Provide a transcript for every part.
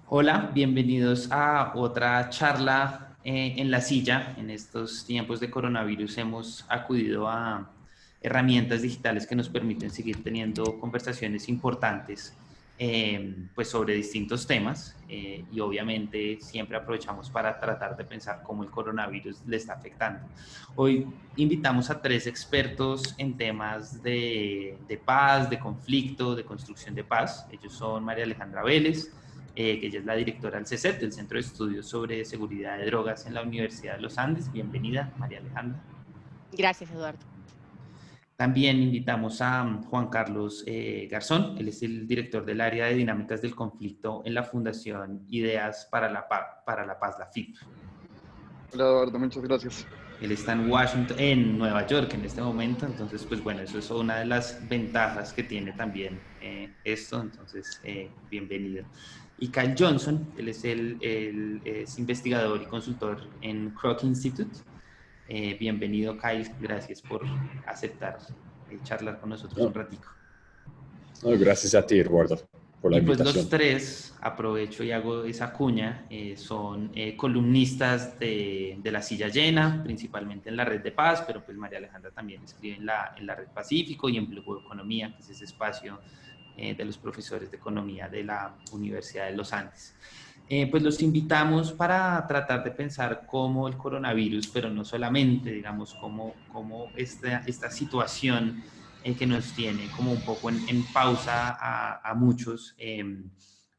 Hola, bienvenidos a otra charla en la silla. En estos tiempos de coronavirus hemos acudido a herramientas digitales que nos permiten seguir teniendo conversaciones importantes pues sobre distintos temas y obviamente siempre aprovechamos para tratar de pensar cómo el coronavirus le está afectando. Hoy invitamos a tres expertos en temas de paz, de conflicto, de construcción de paz. Ellos son María Alejandra Vélez, que ella es la directora del CESET, del Centro de Estudios sobre Seguridad de Drogas en la Universidad de los Andes. Bienvenida, María Alejandra. Gracias, Eduardo. También invitamos a Juan Carlos Garzón, él es el director del área de dinámicas del conflicto en la Fundación Ideas para la Paz, la FIP. Hola Eduardo, muchas gracias. Él está en Washington, en Nueva York en este momento, entonces pues bueno, eso es una de las ventajas que tiene también esto, entonces bienvenido. Y Kyle Johnson, él es investigador y consultor en Kroc Institute. Bienvenido Kyle, gracias por aceptar charlar con nosotros un No, ratico. no, gracias a ti, Eduardo, por la Y pues invitación. los tres, aprovecho y hago esa cuña, son columnistas de La Silla Llena, principalmente en la Red de Paz, pero pues María Alejandra también escribe en la Red Pacífico y en Blue Economía, que es ese espacio de los profesores de economía de la Universidad de los Andes. Pues los invitamos para tratar de pensar cómo el coronavirus, pero no solamente, digamos, cómo esta situación que nos tiene como un poco en pausa a muchos,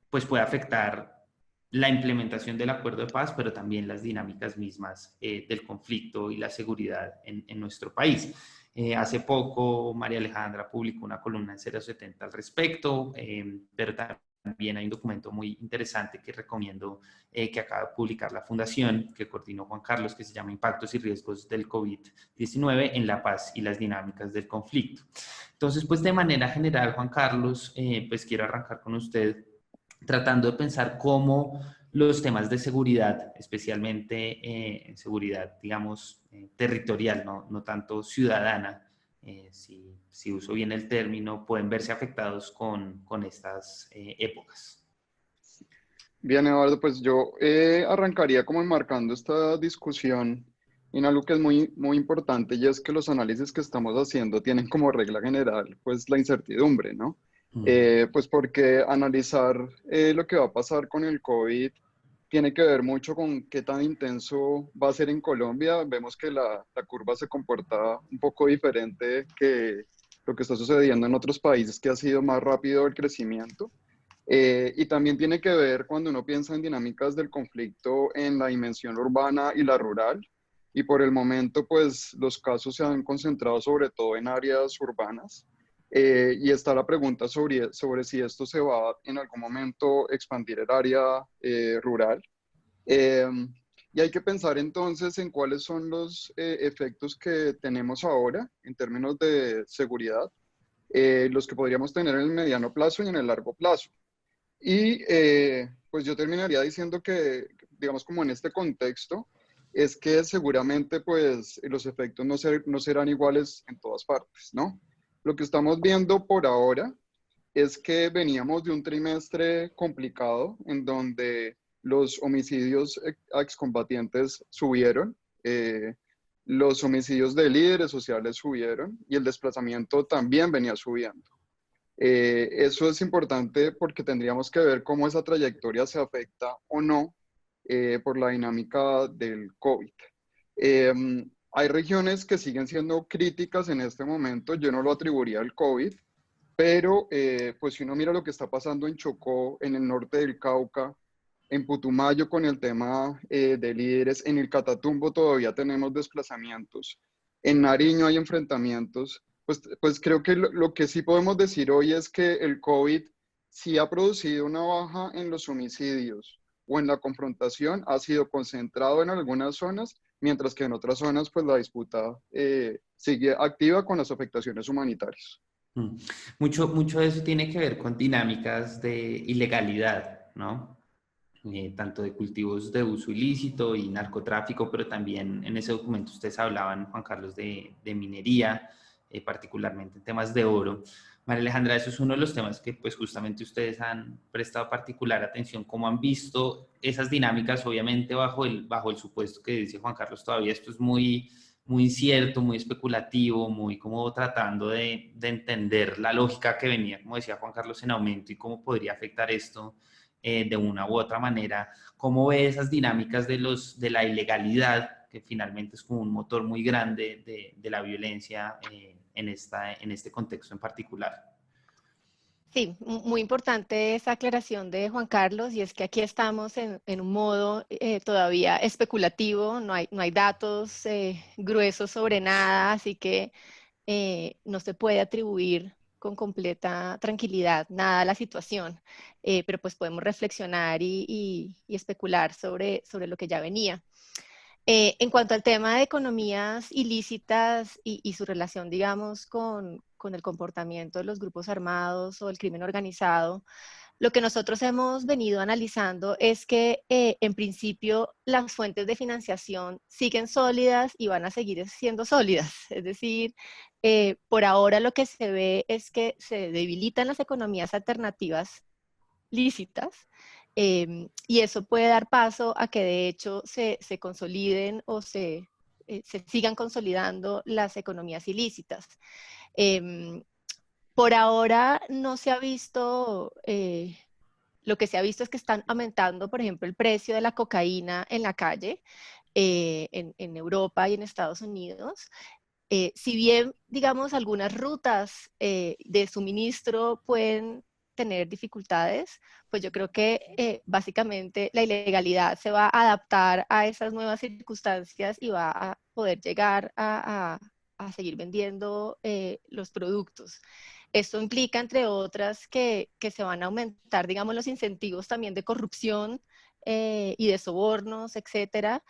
pues puede afectar la implementación del acuerdo de paz, pero también las dinámicas mismas del conflicto y la seguridad en nuestro país. Hace poco María Alejandra publicó una columna en 070 al respecto, pero también hay un documento muy interesante que recomiendo que acaba de publicar la Fundación, que coordinó Juan Carlos, que se llama Impactos y Riesgos del COVID-19 en la paz y las dinámicas del conflicto. Entonces, pues de manera general, Juan Carlos, pues quiero arrancar con usted tratando de pensar cómo los temas de seguridad, especialmente en seguridad, digamos, territorial, no tanto ciudadana, si uso bien el término, pueden verse afectados con estas épocas. Bien, Eduardo, pues yo arrancaría como enmarcando esta discusión en algo que es muy importante y es que los análisis que estamos haciendo tienen como regla general pues la incertidumbre, ¿no? Pues porque analizar lo que va a pasar con el COVID tiene que ver mucho con qué tan intenso va a ser en Colombia. Vemos que la curva se comporta un poco diferente que lo que está sucediendo en otros países, que ha sido más rápido el crecimiento. Y también tiene que ver cuando uno piensa en dinámicas del conflicto en la dimensión urbana y la rural. Y por el momento, pues los casos se han concentrado sobre todo en áreas urbanas. Y está la pregunta sobre si esto se va en algún momento expandir el área rural. Eh, y hay que pensar entonces en cuáles son los efectos que tenemos ahora en términos de seguridad, los que podríamos tener en el mediano plazo y en el largo plazo. Y pues yo terminaría diciendo que, digamos, como en este contexto, es que seguramente pues los efectos no serán iguales en todas partes, ¿no? Lo que estamos viendo por ahora es que veníamos de un trimestre complicado en donde los homicidios a excombatientes subieron, los homicidios de líderes sociales subieron y el desplazamiento también venía subiendo. Eso es importante porque tendríamos que ver cómo esa trayectoria se afecta o no por la dinámica del COVID. Eh, Hay regiones que siguen siendo críticas en este momento, yo no lo atribuiría al COVID, pero pues si uno mira lo que está pasando en Chocó, en el norte del Cauca, en Putumayo con el tema de líderes, en el Catatumbo todavía tenemos desplazamientos, en Nariño hay enfrentamientos, pues creo que lo que sí podemos decir hoy es que el COVID sí ha producido una baja en los homicidios o en la confrontación, ha sido concentrado en algunas zonas, mientras que en otras zonas pues la disputa sigue activa con las afectaciones humanitarias. Mucho de eso tiene que ver con dinámicas de ilegalidad, ¿no? Tanto de cultivos de uso ilícito y narcotráfico, pero también en ese documento ustedes hablaban, Juan Carlos, de minería, particularmente en temas de oro. María Alejandra, eso es uno de los temas que pues justamente ustedes han prestado particular atención, cómo han visto esas dinámicas, obviamente bajo el supuesto que dice Juan Carlos, todavía esto es muy, muy incierto, muy especulativo, muy como tratando de entender la lógica que venía, como decía Juan Carlos, en aumento y cómo podría afectar esto de una u otra manera. ¿Cómo ve esas dinámicas de la ilegalidad, que finalmente es como un motor muy grande de la violencia en este contexto en particular? Sí, muy importante esa aclaración de Juan Carlos, y es que aquí estamos en un modo todavía especulativo, no hay datos gruesos sobre nada, así que no se puede atribuir con completa tranquilidad nada a la situación, pero pues podemos reflexionar y especular sobre lo que ya venía. En cuanto al tema de economías ilícitas y su relación, digamos, con el comportamiento de los grupos armados o el crimen organizado, lo que nosotros hemos venido analizando es que en principio las fuentes de financiación siguen sólidas y van a seguir siendo sólidas. Es decir, por ahora lo que se ve es que se debilitan las economías alternativas lícitas, y eso puede dar paso a que de hecho se consoliden o se sigan consolidando las economías ilícitas. Por ahora no se ha visto, lo que se ha visto es que están aumentando, por ejemplo, el precio de la cocaína en la calle, en Europa y en Estados Unidos. Si bien, digamos, algunas rutas de suministro pueden tener dificultades, pues yo creo que básicamente la ilegalidad se va a adaptar a esas nuevas circunstancias y va a poder llegar a seguir vendiendo los productos. Esto implica, entre otras, que se van a aumentar, digamos, los incentivos también de corrupción y de sobornos, etcétera.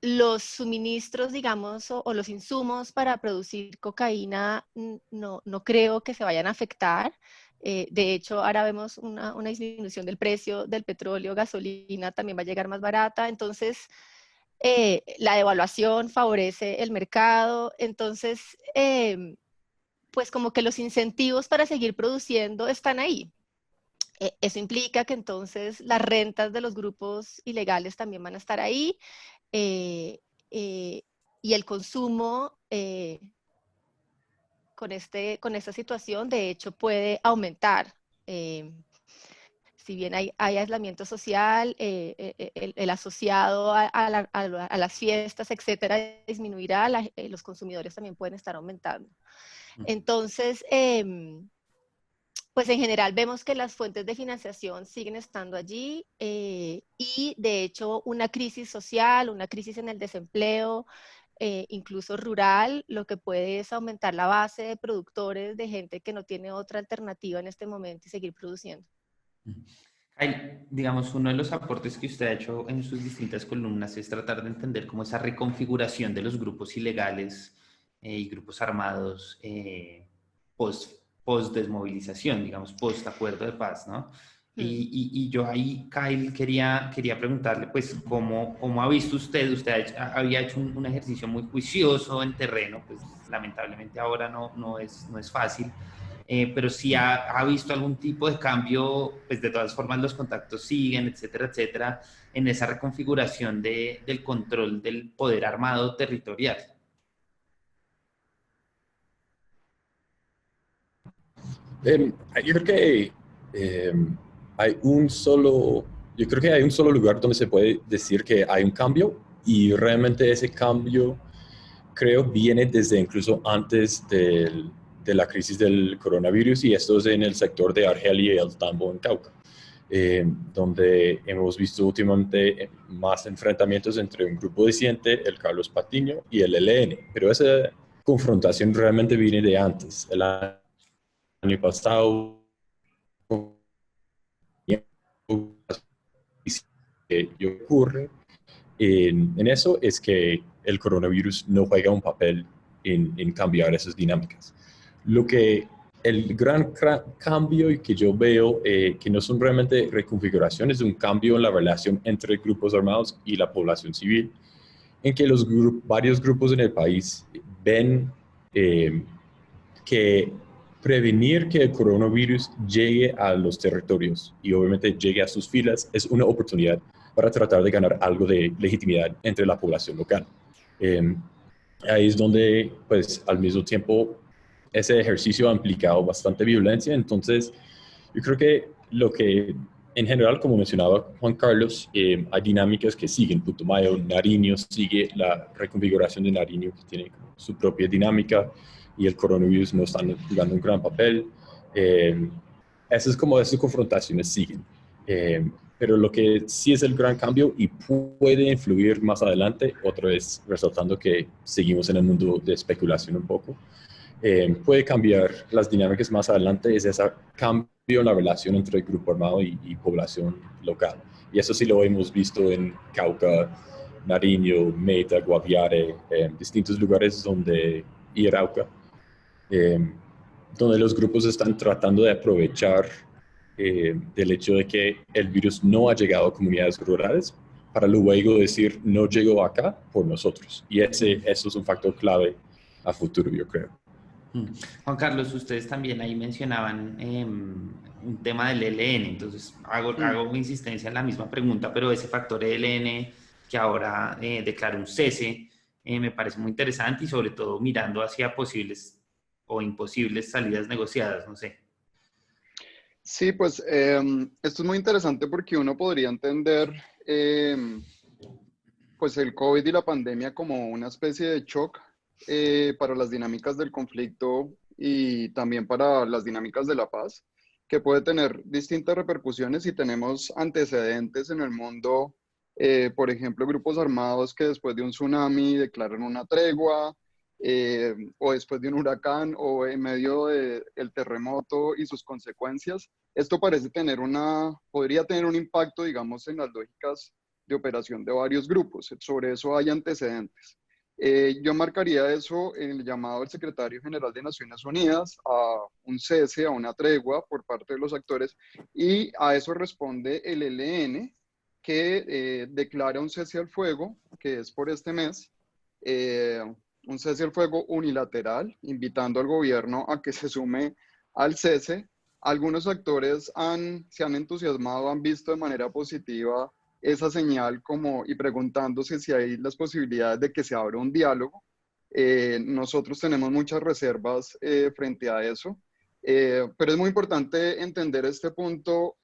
Los suministros, digamos, o los insumos para producir cocaína no creo que se vayan a afectar. De hecho, ahora vemos una disminución del precio del petróleo, gasolina también va a llegar más barata. Entonces, la devaluación favorece el mercado. Entonces, pues como que los incentivos para seguir produciendo están ahí. Eso implica que entonces las rentas de los grupos ilegales también van a estar ahí. Eh, eh, y el consumo con esta situación, de hecho, puede aumentar. Si bien hay aislamiento social, el asociado a las fiestas, etcétera, disminuirá, los consumidores también pueden estar aumentando. Entonces, pues en general vemos que las fuentes de financiación siguen estando allí, y de hecho una crisis social, una crisis en el desempleo, incluso rural, lo que puede es aumentar la base de productores, de gente que no tiene otra alternativa en este momento y seguir produciendo. Digamos, uno de los aportes que usted ha hecho en sus distintas columnas es tratar de entender cómo esa reconfiguración de los grupos ilegales y grupos armados post desmovilización, digamos, post acuerdo de paz, ¿no? Y yo ahí, Kyle, quería preguntarle, pues, ¿cómo ha visto usted? Usted había hecho un ejercicio muy juicioso en terreno, pues, lamentablemente ahora no es fácil. Pero si ha visto algún tipo de cambio, pues de todas formas los contactos siguen, etcétera, etcétera, en esa reconfiguración del control del poder armado territorial. Yo creo que hay un solo, yo creo que hay un solo lugar donde se puede decir que hay un cambio, y realmente ese cambio creo viene desde incluso antes de la crisis del coronavirus, y esto es en el sector de Argelia y el Tambo en Cauca, donde hemos visto últimamente más enfrentamientos entre un grupo disidente, el Carlos Patiño, y el ELN, pero esa confrontación realmente viene de antes. El año pasado que ocurre en eso es que el coronavirus no juega un papel en cambiar esas dinámicas. Lo que el gran cambio y que yo veo que no son realmente reconfiguraciones, es un cambio en la relación entre grupos armados y la población civil, en que varios grupos en el país ven que prevenir que el coronavirus llegue a los territorios y obviamente llegue a sus filas es una oportunidad para tratar de ganar algo de legitimidad entre la población local. Ahí es donde, pues, al mismo tiempo, ese ejercicio ha implicado bastante violencia. Entonces, yo creo que lo que, en general, como mencionaba Juan Carlos, hay dinámicas que siguen. Putumayo, Nariño sigue la reconfiguración de Nariño, que tiene su propia dinámica, y el coronavirus no está jugando un gran papel. Esas confrontaciones siguen. Pero lo que sí es el gran cambio y puede influir más adelante, otra vez resaltando que seguimos en el mundo de especulación un poco, puede cambiar las dinámicas más adelante, es ese cambio en la relación entre el grupo armado y población local. Y eso sí lo hemos visto en Cauca, Nariño, Meta, Guaviare, distintos lugares y Arauca, donde los grupos están tratando de aprovechar del hecho de que el virus no ha llegado a comunidades rurales para luego decir no llegó acá por nosotros. Y eso es un factor clave a futuro, yo creo. Juan Carlos, ustedes también ahí mencionaban un tema del ELN, entonces hago insistencia en la misma pregunta, pero ese factor ELN que ahora declara un cese me parece muy interesante y sobre todo mirando hacia posibles o imposibles salidas negociadas, no sé. Sí, pues esto es muy interesante porque uno podría entender pues el COVID y la pandemia como una especie de shock para las dinámicas del conflicto y también para las dinámicas de la paz, que puede tener distintas repercusiones y tenemos antecedentes en el mundo, por ejemplo, grupos armados que después de un tsunami declaran una tregua, o después de un huracán o en medio del terremoto y sus consecuencias. Esto podría tener un impacto, digamos, en las lógicas de operación de varios grupos. Sobre eso hay antecedentes. Yo marcaría eso en el llamado del secretario general de Naciones Unidas a un cese, a una tregua por parte de los actores, y a eso responde el ELN, que declara un cese al fuego, que es por este mes, un cese al fuego unilateral, invitando al gobierno a que se sume al cese. Algunos actores se han entusiasmado, han visto de manera positiva esa señal y preguntándose si hay las posibilidades de que se abra un diálogo. Nosotros tenemos muchas reservas frente a eso, pero es muy importante entender este punto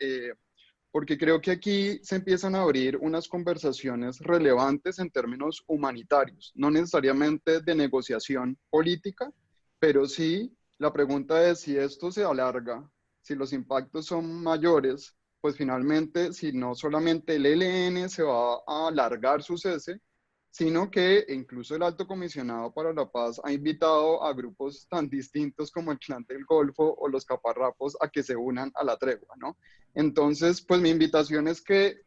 porque creo que aquí se empiezan a abrir unas conversaciones relevantes en términos humanitarios, no necesariamente de negociación política, pero sí la pregunta es si esto se alarga, si los impactos son mayores, pues finalmente, si no solamente el ELN se va a alargar su cese, sino que incluso el Alto Comisionado para la Paz ha invitado a grupos tan distintos como el Clan del Golfo o los Caparrapos a que se unan a la tregua, ¿no? Entonces, pues mi invitación es que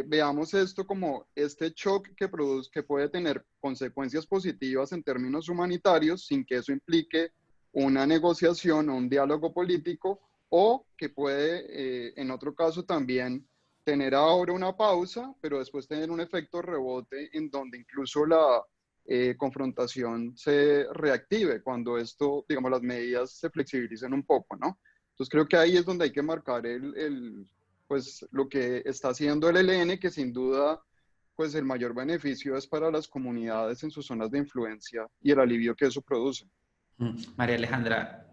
veamos esto como este shock que puede tener consecuencias positivas en términos humanitarios sin que eso implique una negociación o un diálogo político, o que puede, en otro caso también, tener ahora una pausa, pero después tener un efecto rebote en donde incluso la confrontación se reactive cuando digamos, las medidas se flexibilicen un poco, ¿no? Entonces creo que ahí es donde hay que marcar pues, lo que está haciendo el ELN, que sin duda, pues el mayor beneficio es para las comunidades en sus zonas de influencia y el alivio que eso produce. María Alejandra,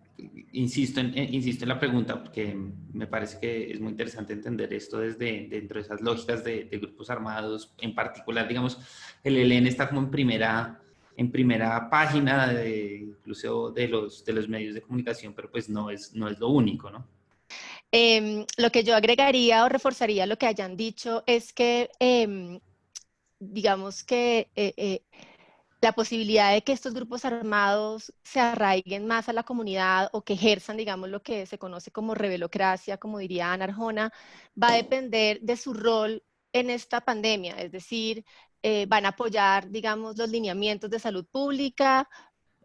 insisto en la pregunta porque me parece que es muy interesante entender esto dentro de esas lógicas de grupos armados, en particular, digamos, el ELN está como en primera página incluso de los medios de comunicación, pero pues no es lo único, ¿no? Lo que yo agregaría o reforzaría lo que hayan dicho es que, digamos que la posibilidad de que estos grupos armados se arraiguen más a la comunidad o que ejerzan, digamos, lo que se conoce como rebelocracia, como diría Ana Arjona, va a depender de su rol en esta pandemia. Es decir, van a apoyar, digamos, los lineamientos de salud pública,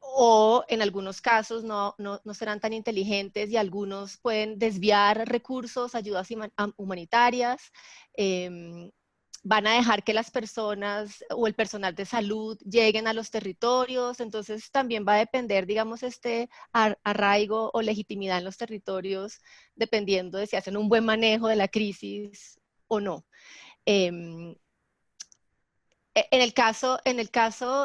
o en algunos casos no serán tan inteligentes y algunos pueden desviar recursos, ayudas humanitarias, van a dejar que las personas o el personal de salud lleguen a los territorios. Entonces también va a depender, digamos, este arraigo o legitimidad en los territorios, dependiendo de si hacen un buen manejo de la crisis o no. En el caso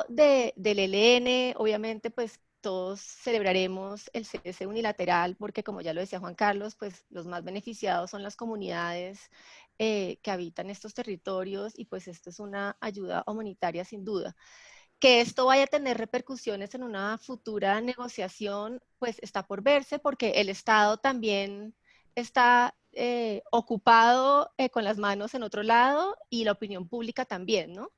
del ELN, obviamente, pues todos celebraremos el cese unilateral, porque como ya lo decía Juan Carlos, pues los más beneficiados son las comunidades que habitan estos territorios, y pues esto es una ayuda humanitaria sin duda. Que esto vaya a tener repercusiones en una futura negociación, pues está por verse, porque el Estado también está ocupado con las manos en otro lado, y la opinión pública también, ¿no?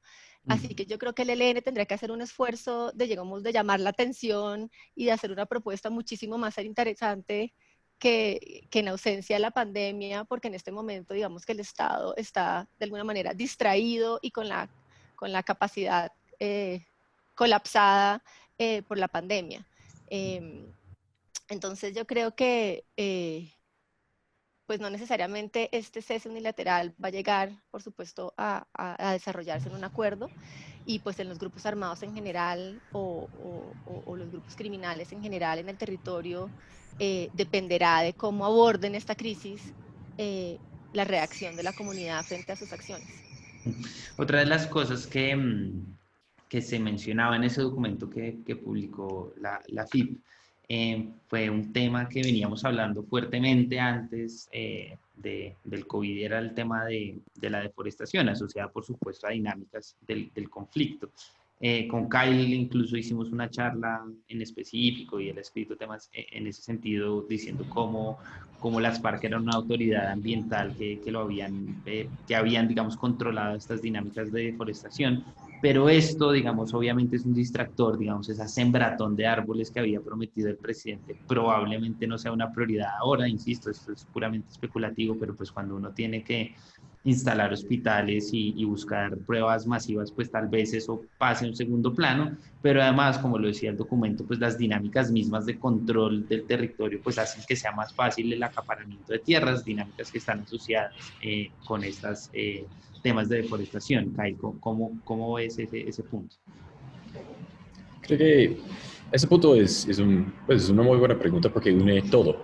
Así que yo creo que el ELN tendría que hacer un esfuerzo de, digamos, de llamar la atención y de hacer una propuesta muchísimo más interesante que en ausencia de la pandemia, porque en este momento, digamos que el Estado está de alguna manera distraído y con la capacidad colapsada por la pandemia. Entonces yo creo que pues no necesariamente este cese unilateral va a llegar, por supuesto, a desarrollarse en un acuerdo, y pues en los grupos armados en general o los grupos criminales en general en el territorio dependerá de cómo aborden esta crisis la reacción de la comunidad frente a sus acciones. Otra de las cosas que se mencionaba en ese documento que publicó la FIP fue un tema que veníamos hablando fuertemente antes del COVID, era el tema de la deforestación, asociada por supuesto a dinámicas del conflicto. Con Kyle incluso hicimos una charla en específico y él ha escrito temas en ese sentido, diciendo cómo las FARC eran una autoridad ambiental que habían, digamos, controlado estas dinámicas de deforestación. Pero esto, digamos, obviamente es un distractor, digamos, esa sembratón de árboles que había prometido el presidente probablemente no sea una prioridad ahora, insisto, esto es puramente especulativo, pero pues cuando uno tiene que instalar hospitales y buscar pruebas masivas, pues tal vez eso pase a un segundo plano, pero además, como lo decía el documento, pues las dinámicas mismas de control del territorio pues hacen que sea más fácil el acaparamiento de tierras, dinámicas que están asociadas con estas temas de deforestación. Kyle, ¿cómo ves ese punto? Creo que ese punto es una muy buena pregunta porque une todo.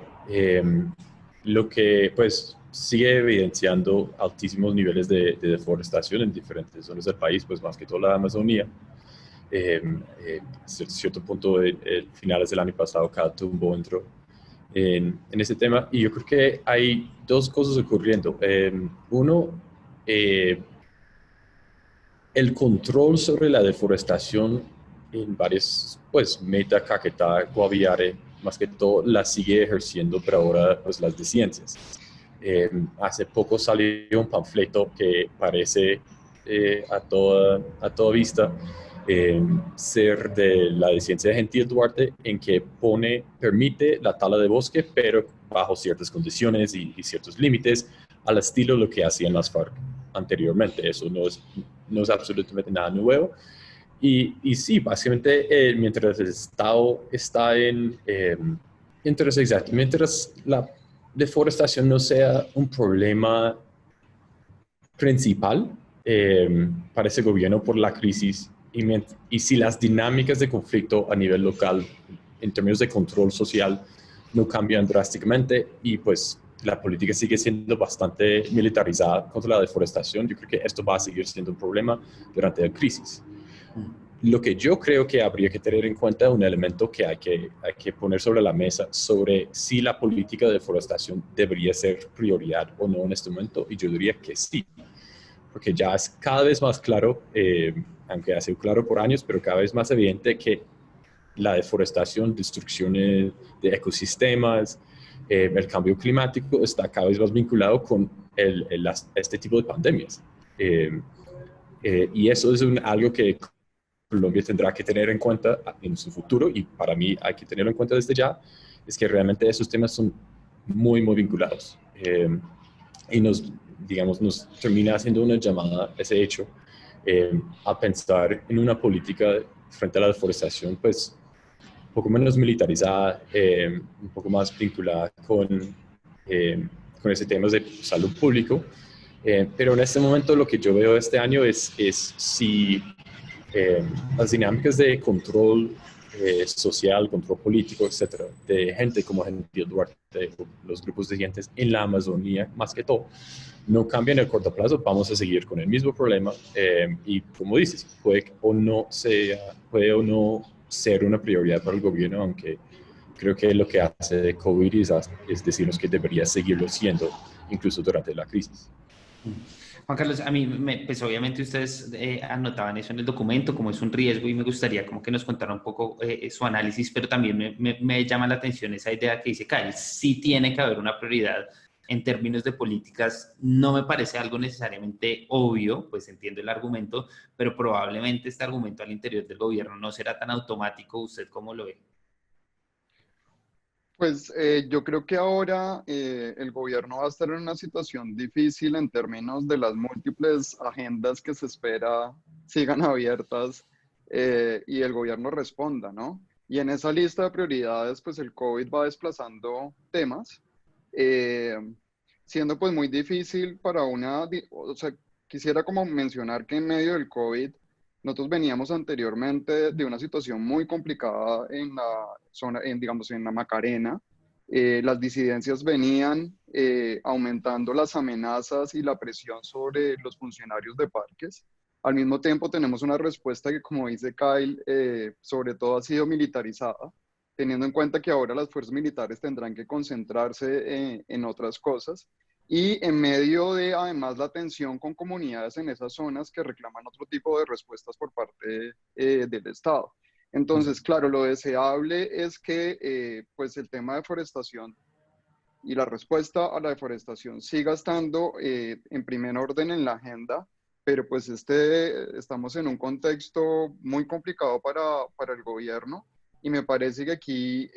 Lo que pues sigue evidenciando altísimos niveles de deforestación en diferentes zonas del país, pues más que todo la Amazonía. A cierto punto, finales del año pasado, Catatumbo entró en ese tema, y yo creo que hay dos cosas ocurriendo. Uno, el control sobre la deforestación en varias, pues Meta, Caquetá, Guaviare, más que todo, la sigue ejerciendo, pero ahora pues las de ciencias. Hace poco salió un panfleto que parece a toda vista ser de la de Ciencia de Gentil Duarte, en que permite la tala de bosque, pero bajo ciertas condiciones y ciertos límites, al estilo de lo que hacían las FARC anteriormente. Eso no es absolutamente nada nuevo. Y sí, básicamente mientras el Estado está mientras la deforestación no sea un problema principal para ese gobierno por la crisis, y si las dinámicas de conflicto a nivel local en términos de control social no cambian drásticamente, y pues la política sigue siendo bastante militarizada contra la deforestación, yo creo que esto va a seguir siendo un problema durante la crisis. Lo que yo creo que habría que tener en cuenta es un elemento que hay que poner sobre la mesa sobre si la política de deforestación debería ser prioridad o no en este momento, y yo diría que sí, porque ya es cada vez más claro, aunque ha sido claro por años, pero cada vez más evidente que la deforestación, destrucciones de ecosistemas, el cambio climático está cada vez más vinculado con este tipo de pandemias. Y eso es algo que Colombia tendrá que tener en cuenta en su futuro, y para mí hay que tenerlo en cuenta desde ya, es que realmente esos temas son muy, muy vinculados. Y nos termina haciendo una llamada a ese hecho, a pensar en una política frente a la deforestación, pues un poco menos militarizada, un poco más vinculada con ese tema de salud pública, Pero en este momento lo que yo veo este año es si las dinámicas de control social, control político, etcétera, de gente como Gentil Duarte, los grupos de gentes en la Amazonía, más que todo, no cambian en el corto plazo, vamos a seguir con el mismo problema y como dices, puede o no ser una prioridad para el gobierno, aunque creo que lo que hace de COVID es decirnos que debería seguirlo siendo incluso durante la crisis. Juan Carlos, a mí, pues obviamente ustedes anotaban eso en el documento como es un riesgo y me gustaría como que nos contara un poco su análisis, pero también me llama la atención esa idea que dice Kyle, sí tiene que haber una prioridad en términos de políticas, no me parece algo necesariamente obvio, pues entiendo el argumento, pero probablemente este argumento al interior del gobierno no será tan automático. ¿Usted cómo lo ve? Pues yo creo que ahora el gobierno va a estar en una situación difícil en términos de las múltiples agendas que se espera sigan abiertas y el gobierno responda, ¿no? Y en esa lista de prioridades, pues el COVID va desplazando temas, eh, siendo pues muy difícil para o sea, quisiera como mencionar que en medio del COVID nosotros veníamos anteriormente de una situación muy complicada en la zona, digamos, en la Macarena. Las disidencias venían aumentando las amenazas y la presión sobre los funcionarios de parques. Al mismo tiempo tenemos una respuesta que, como dice Kyle, sobre todo ha sido militarizada, teniendo en cuenta que ahora las fuerzas militares tendrán que concentrarse en otras cosas. Y en medio de, además, la tensión con comunidades en esas zonas que reclaman otro tipo de respuestas por parte del Estado. Entonces, claro, lo deseable es que pues el tema de deforestación y la respuesta a la deforestación siga estando en primer orden en la agenda, pero pues estamos en un contexto muy complicado para el gobierno y me parece que aquí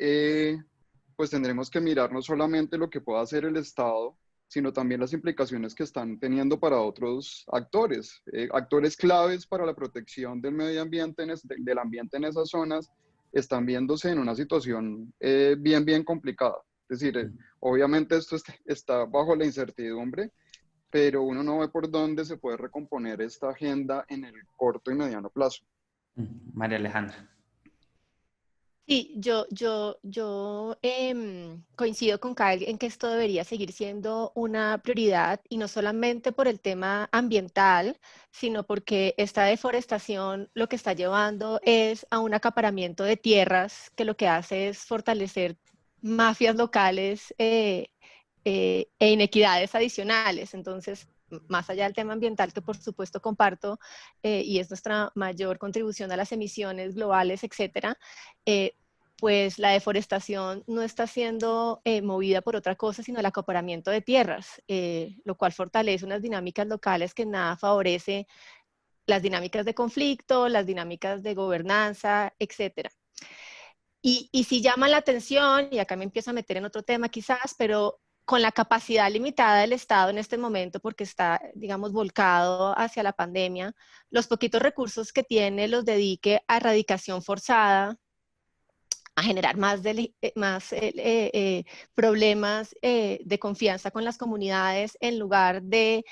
pues tendremos que mirar no solamente lo que pueda hacer el Estado, sino también las implicaciones que están teniendo para otros actores, actores claves para la protección del medio ambiente, del ambiente en esas zonas, están viéndose en una situación bien complicada. Es decir, obviamente esto está bajo la incertidumbre, pero uno no ve por dónde se puede recomponer esta agenda en el corto y mediano plazo. María Alejandra. Sí, yo coincido con Kyle en que esto debería seguir siendo una prioridad y no solamente por el tema ambiental, sino porque esta deforestación lo que está llevando es a un acaparamiento de tierras que lo que hace es fortalecer mafias locales e inequidades adicionales. Entonces, más allá del tema ambiental, que por supuesto comparto, y es nuestra mayor contribución a las emisiones globales, etcétera, pues la deforestación no está siendo movida por otra cosa, sino el acaparamiento de tierras, lo cual fortalece unas dinámicas locales que nada favorece las dinámicas de conflicto, las dinámicas de gobernanza, etcétera. Y sí llama la atención, y acá me empiezo a meter en otro tema quizás, pero con la capacidad limitada del Estado en este momento, porque está, digamos, volcado hacia la pandemia, los poquitos recursos que tiene los dedique a erradicación forzada, a generar más problemas de confianza con las comunidades en lugar de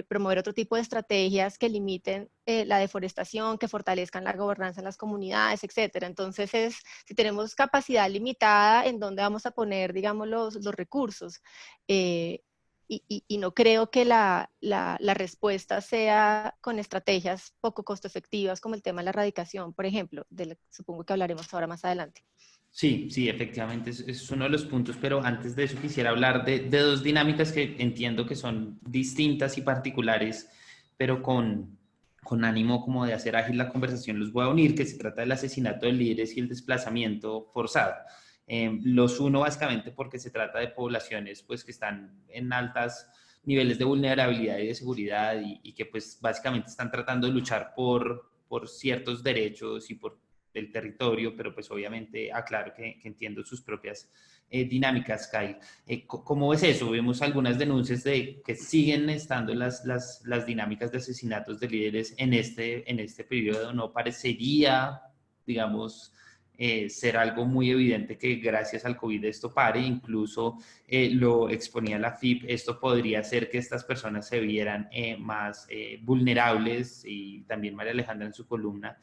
promover otro tipo de estrategias que limiten la deforestación, que fortalezcan la gobernanza en las comunidades, etcétera. Entonces, si tenemos capacidad limitada, ¿en dónde vamos a poner, digamos, los recursos? Y no creo que la respuesta sea con estrategias poco costo efectivas como el tema de la erradicación, por ejemplo, supongo que hablaremos ahora más adelante. Sí, sí, efectivamente es uno de los puntos, pero antes de eso quisiera hablar de dos dinámicas que entiendo que son distintas y particulares, pero con ánimo como de hacer ágil la conversación los voy a unir, que se trata del asesinato de líderes y el desplazamiento forzado. Los uno básicamente porque se trata de poblaciones pues, que están en altos niveles de vulnerabilidad y de seguridad y que pues básicamente están tratando de luchar por ciertos derechos y por el territorio, pero pues obviamente aclaro que entiendo sus propias dinámicas, Kyle. ¿Cómo ves eso? Vemos algunas denuncias de que siguen estando las dinámicas de asesinatos de líderes en este periodo. ¿No parecería, digamos, ser algo muy evidente que gracias al COVID esto pare. Incluso lo exponía la FIP, esto podría hacer que estas personas se vieran más vulnerables, y también María Alejandra en su columna,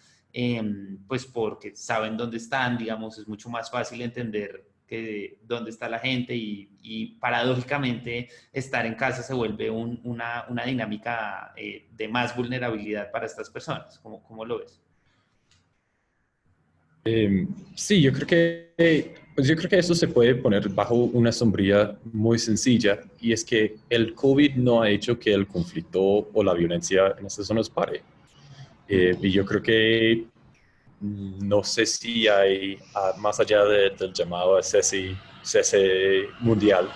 pues porque saben dónde están, digamos, es mucho más fácil entender que dónde está la gente, y paradójicamente estar en casa se vuelve una dinámica de más vulnerabilidad para estas personas. ¿Cómo lo ves? Sí, yo creo que eso se puede poner bajo una sombrilla muy sencilla, y es que el COVID no ha hecho que el conflicto o la violencia en estas zonas pare. Y yo creo que no sé si hay, más allá del llamado a cese mundial,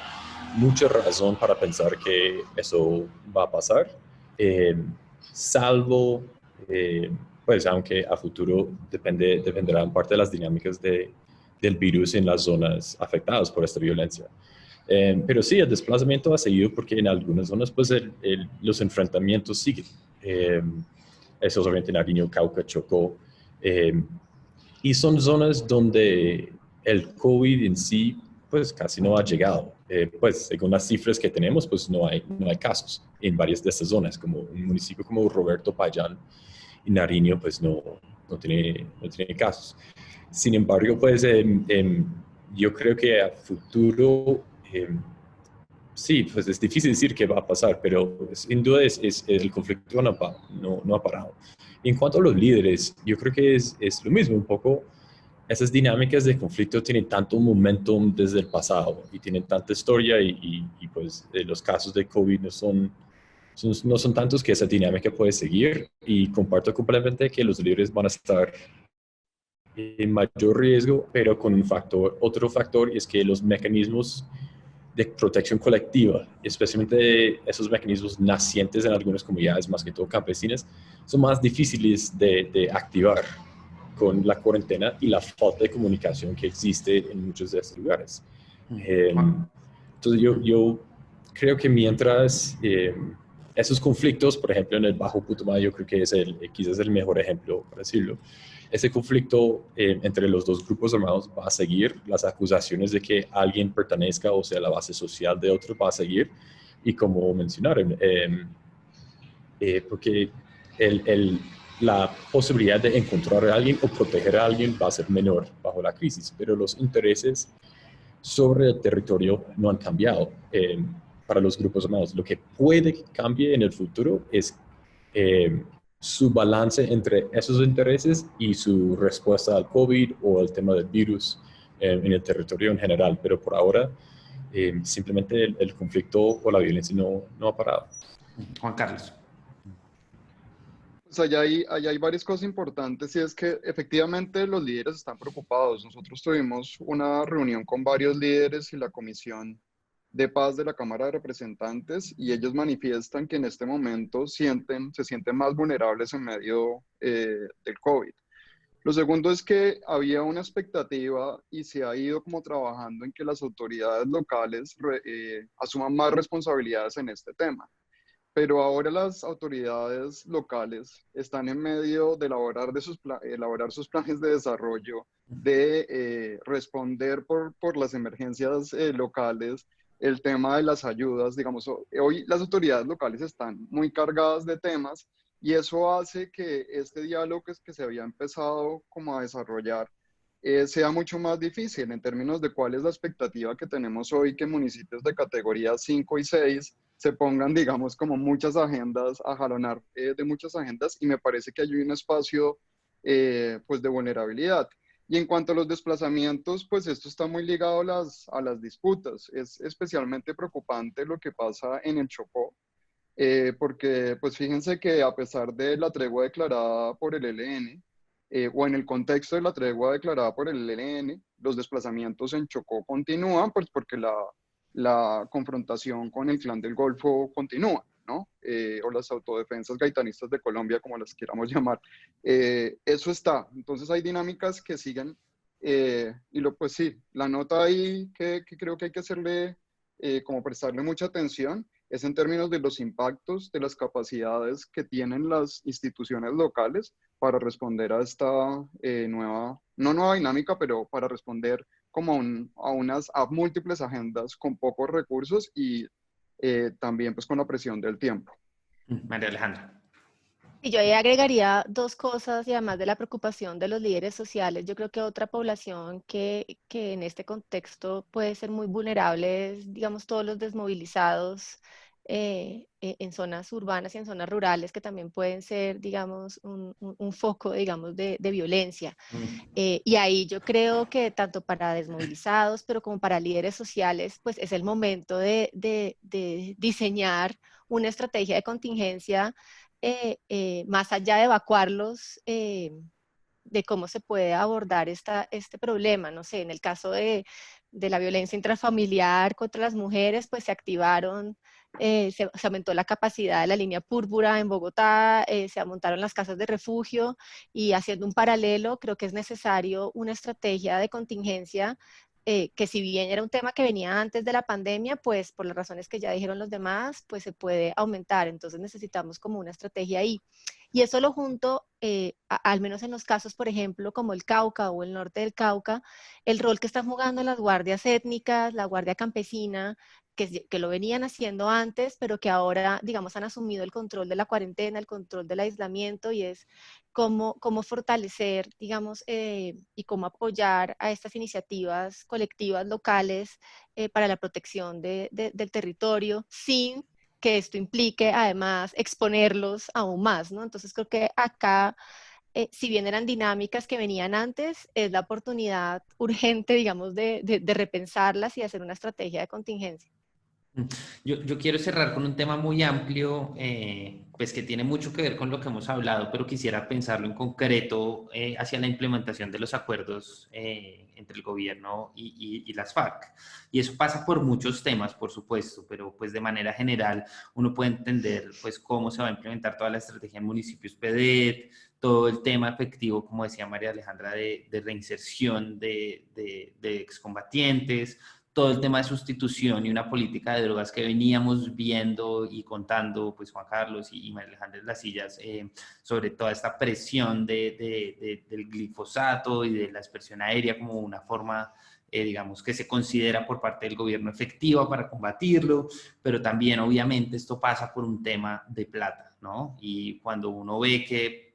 mucha razón para pensar que eso va a pasar, eh, salvo, eh, pues aunque a futuro dependerá en parte de las dinámicas del virus en las zonas afectadas por esta violencia. Pero sí, el desplazamiento ha seguido porque en algunas zonas pues los enfrentamientos siguen. Eso obviamente Nariño, Cauca, Chocó, y son zonas donde el COVID en sí pues casi no ha llegado. Pues según las cifras que tenemos, pues no hay casos en varias de estas zonas, como un municipio como Roberto Payán y Nariño, pues no tiene casos. Sin embargo, pues yo creo que a futuro, sí, pues es difícil decir qué va a pasar, pero sin duda el conflicto no ha parado. En cuanto a los líderes, yo creo que es lo mismo, un poco. Esas dinámicas de conflicto tienen tanto momentum desde el pasado y tienen tanta historia, y pues los casos de COVID no son tantos que esa dinámica puede seguir, y comparto completamente que los líderes van a estar en mayor riesgo, pero con otro factor, y es que los mecanismos de protección colectiva, especialmente esos mecanismos nacientes en algunas comunidades, más que todo campesinas, son más difíciles de activar con la cuarentena y la falta de comunicación que existe en muchos de estos lugares. Entonces yo creo que mientras esos conflictos, por ejemplo en el Bajo Putumayo, creo que es quizás el mejor ejemplo para decirlo, ese conflicto entre los dos grupos armados va a seguir, las acusaciones de que alguien pertenezca o sea la base social de otro va a seguir, y como mencionaron, porque la posibilidad de encontrar a alguien o proteger a alguien va a ser menor bajo la crisis, pero los intereses sobre el territorio no han cambiado para los grupos armados. Lo que puede que cambie en el futuro es su balance entre esos intereses y su respuesta al COVID o al tema del virus en el territorio en general, pero por ahora simplemente el conflicto o la violencia no ha parado. Juan Carlos. Pues allá hay varias cosas importantes, y es que efectivamente los líderes están preocupados. Nosotros tuvimos una reunión con varios líderes y la Comisión de Paz de la Cámara de Representantes, y ellos manifiestan que en este momento se sienten más vulnerables en medio del COVID. Lo segundo es que había una expectativa y se ha ido como trabajando en que las autoridades locales asuman más responsabilidades en este tema. Pero ahora las autoridades locales están en medio de elaborar sus planes de desarrollo, de responder por las emergencias locales, el tema de las ayudas. Digamos, hoy las autoridades locales están muy cargadas de temas, y eso hace que este diálogo que se había empezado como a desarrollar sea mucho más difícil en términos de cuál es la expectativa que tenemos hoy, que municipios de categoría 5 y 6 se pongan, digamos, como muchas agendas, a jalonar de muchas agendas, y me parece que hay un espacio pues de vulnerabilidad. Y en cuanto a los desplazamientos, pues esto está muy ligado a las disputas. Es especialmente preocupante lo que pasa en el Chocó, porque pues fíjense que a pesar de la tregua declarada por el ELN, o en el contexto de la tregua declarada por el ELN, los desplazamientos en Chocó continúan, pues porque la confrontación con el Clan del Golfo continúa, ¿no? O las autodefensas gaitanistas de Colombia, como las queramos llamar. Eso está. Entonces hay dinámicas que siguen, pues sí, la nota ahí que creo que hay que hacerle, como prestarle mucha atención, es en términos de los impactos, de las capacidades que tienen las instituciones locales para responder a esta no nueva dinámica, pero para responder como a múltiples agendas con pocos recursos y también pues con la presión del tiempo. María Alejandra. Y yo ahí agregaría dos cosas, y además de la preocupación de los líderes sociales, yo creo que otra población que en este contexto puede ser muy vulnerable es, digamos, todos los desmovilizados en zonas urbanas y en zonas rurales, que también pueden ser, digamos, un foco, digamos, de violencia. Y ahí yo creo que tanto para desmovilizados, pero como para líderes sociales, pues es el momento de diseñar una estrategia de contingencia más allá de evacuarlos, de cómo se puede abordar este problema. No sé, en el caso de la violencia intrafamiliar contra las mujeres, pues se activaron, se aumentó la capacidad de la línea púrpura en Bogotá, se montaron las casas de refugio, y haciendo un paralelo, creo que es necesario una estrategia de contingencia que, si bien era un tema que venía antes de la pandemia, pues por las razones que ya dijeron los demás, pues se puede aumentar. Entonces necesitamos como una estrategia ahí. Y eso lo junto, al menos en los casos, por ejemplo, como el Cauca o el norte del Cauca, el rol que están jugando las guardias étnicas, la guardia campesina, que lo venían haciendo antes, pero que ahora, digamos, han asumido el control de la cuarentena, el control del aislamiento, y es cómo fortalecer, digamos, y cómo apoyar a estas iniciativas colectivas locales para la protección del territorio, sin que esto implique además exponerlos aún más, ¿no? Entonces creo que acá, si bien eran dinámicas que venían antes, es la oportunidad urgente, digamos, de repensarlas y hacer una estrategia de contingencia. Yo quiero cerrar con un tema muy amplio, pues que tiene mucho que ver con lo que hemos hablado, pero quisiera pensarlo en concreto hacia la implementación de los acuerdos entre el gobierno y las FARC. Y eso pasa por muchos temas, por supuesto, pero pues de manera general uno puede entender pues cómo se va a implementar toda la estrategia en municipios PEDET, todo el tema efectivo, como decía María Alejandra, de reinserción de excombatientes, todo el tema de sustitución y una política de drogas que veníamos viendo y contando, pues Juan Carlos y María Alejandra Las Sillas, sobre toda esta presión del glifosato y de la aspersión aérea como una forma, digamos, que se considera por parte del gobierno efectiva para combatirlo, pero también obviamente esto pasa por un tema de plata, ¿no? Y cuando uno ve que,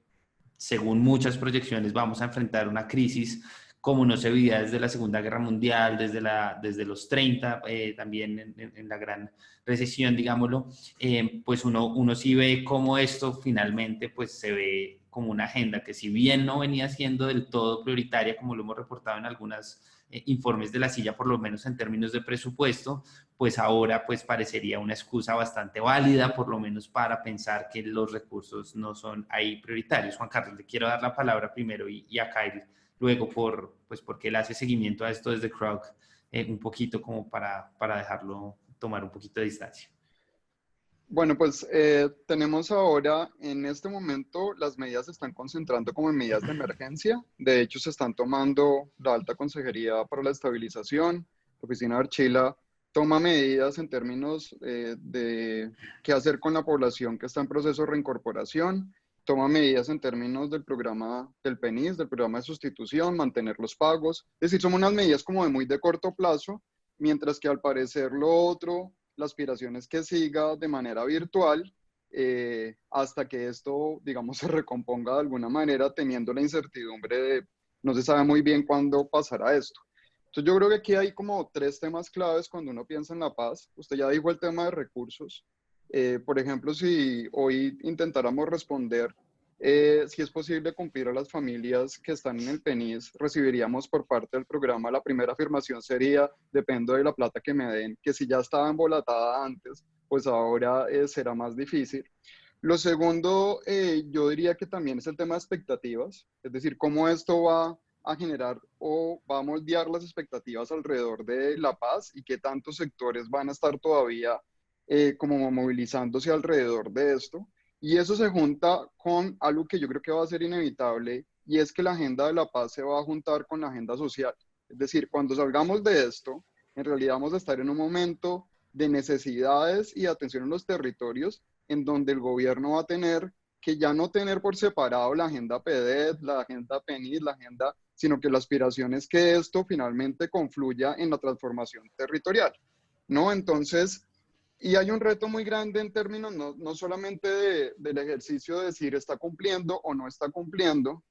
según muchas proyecciones, vamos a enfrentar una crisis como no se veía desde la Segunda Guerra Mundial, desde los 30, también en la gran recesión, digámoslo, pues uno sí ve cómo esto finalmente pues se ve como una agenda que, si bien no venía siendo del todo prioritaria, como lo hemos reportado en algunos informes de La Silla, por lo menos en términos de presupuesto, pues ahora pues parecería una excusa bastante válida, por lo menos para pensar que los recursos no son ahí prioritarios. Juan Carlos, le quiero dar la palabra primero y a Kyle luego porque él hace seguimiento a esto desde Krug, un poquito como para dejarlo tomar un poquito de distancia. Bueno, pues tenemos ahora, en este momento, las medidas se están concentrando como en medidas de emergencia. De hecho, se están tomando la Alta Consejería para la Estabilización, la Oficina de Archila toma medidas en términos de qué hacer con la población que está en proceso de reincorporación, toma medidas en términos del programa del PENIS, del programa de sustitución, mantener los pagos. Es decir, son unas medidas como de muy de corto plazo, mientras que al parecer lo otro, la aspiración es que siga de manera virtual hasta que esto, digamos, se recomponga de alguna manera, teniendo la incertidumbre de no se sabe muy bien cuándo pasará esto. Entonces yo creo que aquí hay como tres temas claves cuando uno piensa en la paz. Usted ya dijo el tema de recursos. Por ejemplo, si hoy intentáramos responder si es posible cumplir a las familias que están en el PENIS, recibiríamos por parte del programa, la primera afirmación sería, dependo de la plata que me den, que si ya estaba embolatada antes, pues ahora será más difícil. Lo segundo, yo diría que también es el tema de expectativas, es decir, cómo esto va a generar o va a moldear las expectativas alrededor de la paz y qué tantos sectores van a estar todavía como movilizándose alrededor de esto. Y eso se junta con algo que yo creo que va a ser inevitable, y es que la agenda de la paz se va a juntar con la agenda social. Es decir, cuando salgamos de esto, en realidad vamos a estar en un momento de necesidades y de atención en los territorios, en donde el gobierno va a tener que ya no tener por separado la agenda PEDET, la agenda PENID, la agenda, sino que la aspiración es que esto finalmente confluya en la transformación territorial, ¿no? Entonces, y hay un reto muy grande en términos no solamente del ejercicio de decir está cumpliendo o no está cumpliendo,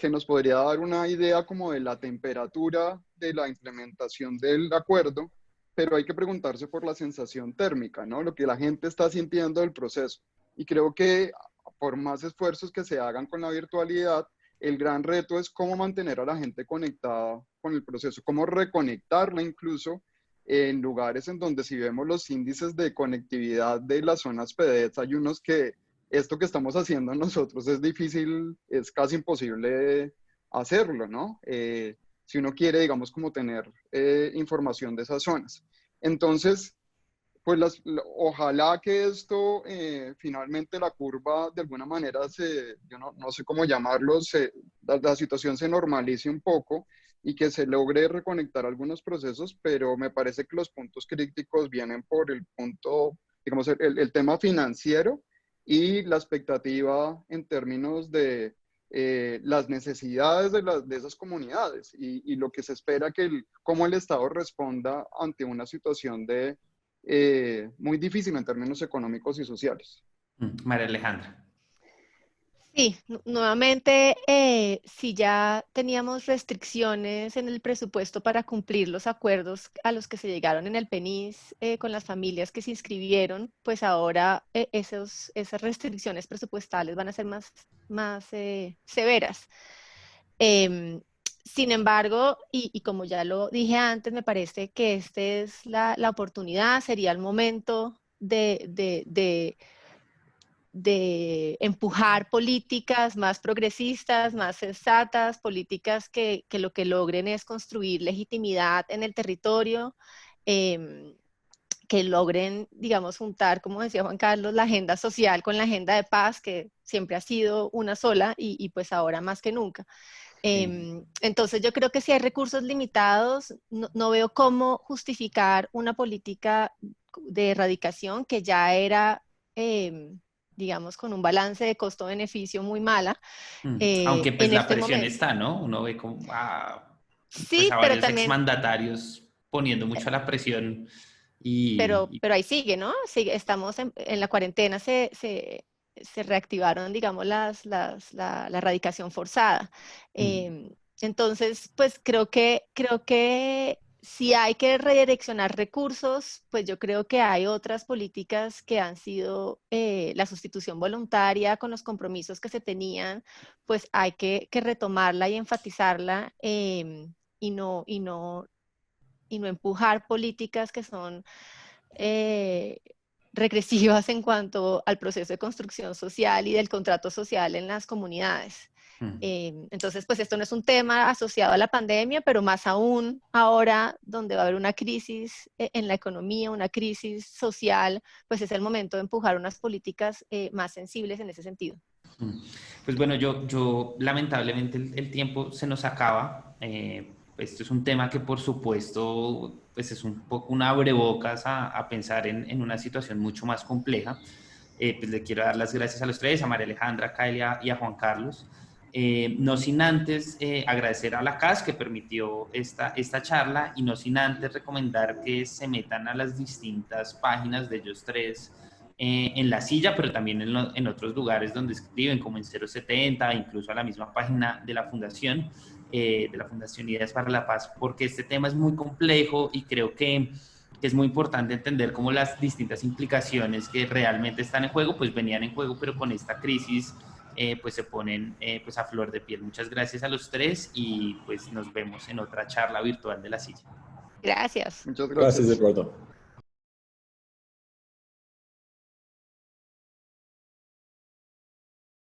que nos podría dar una idea como de la temperatura de la implementación del acuerdo, pero hay que preguntarse por la sensación térmica, ¿no? Lo que la gente está sintiendo del proceso. Y creo que por más esfuerzos que se hagan con la virtualidad, el gran reto es cómo mantener a la gente conectada con el proceso, cómo reconectarla incluso en lugares en donde si vemos los índices de conectividad de las zonas PEDET, hay unos que esto que estamos haciendo nosotros es difícil, es casi imposible hacerlo, ¿no? Si uno quiere, digamos, como tener información de esas zonas. Entonces, pues ojalá que esto, finalmente la curva de alguna manera yo no sé cómo llamarlo, la situación se normalice un poco y que se logre reconectar algunos procesos, pero me parece que los puntos críticos vienen por el punto, digamos, el tema financiero y la expectativa en términos de las necesidades de esas comunidades y lo que se espera cómo el Estado responda ante una situación muy difícil en términos económicos y sociales. María Alejandra. Sí, nuevamente, si ya teníamos restricciones en el presupuesto para cumplir los acuerdos a los que se llegaron en el PENIS con las familias que se inscribieron, pues ahora esas restricciones presupuestales van a ser más severas. Sin embargo, y como ya lo dije antes, me parece que esta es la oportunidad, sería el momento de empujar políticas más progresistas, más sensatas, políticas que lo que logren es construir legitimidad en el territorio, que logren, digamos, juntar, como decía Juan Carlos, la agenda social con la agenda de paz, que siempre ha sido una sola y pues ahora más que nunca. Entonces yo creo que si hay recursos limitados, no veo cómo justificar una política de erradicación que ya era digamos, con un balance de costo-beneficio muy mala. Aunque pues en la este presión momento. está, ¿no? Uno ve como pues Sí, a pero varios también, exmandatarios poniendo mucho la presión y pero ahí sigue, ¿no? Sigue, estamos en la cuarentena, se reactivaron, digamos, la erradicación forzada. Entonces, pues creo que si hay que redireccionar recursos, pues yo creo que hay otras políticas que han sido la sustitución voluntaria con los compromisos que se tenían, pues hay que retomarla y enfatizarla y no empujar políticas que son regresivas en cuanto al proceso de construcción social y del contrato social en las comunidades. Entonces, pues esto no es un tema asociado a la pandemia, pero más aún ahora, donde va a haber una crisis en la economía, una crisis social, pues es el momento de empujar unas políticas más sensibles en ese sentido. Pues bueno, yo lamentablemente el tiempo se nos acaba. Esto es un tema que por supuesto pues es un poco un abrebocas a pensar en una situación mucho más compleja. Pues le quiero dar las gracias a los tres, a María Alejandra, a Kaelia y a Juan Carlos. No sin antes agradecer a la CAS que permitió esta charla y no sin antes recomendar que se metan a las distintas páginas de ellos tres en La Silla, pero también en otros lugares donde escriben, como en 070, incluso a la misma página de la Fundación Ideas para la Paz, porque este tema es muy complejo y creo que es muy importante entender cómo las distintas implicaciones que realmente están en juego, pues venían en juego, pero con esta crisis pues se ponen pues a flor de piel. Muchas gracias a los tres y pues nos vemos en otra charla virtual de La Silla. Gracias. Muchas Gracias, gracias. Eduardo.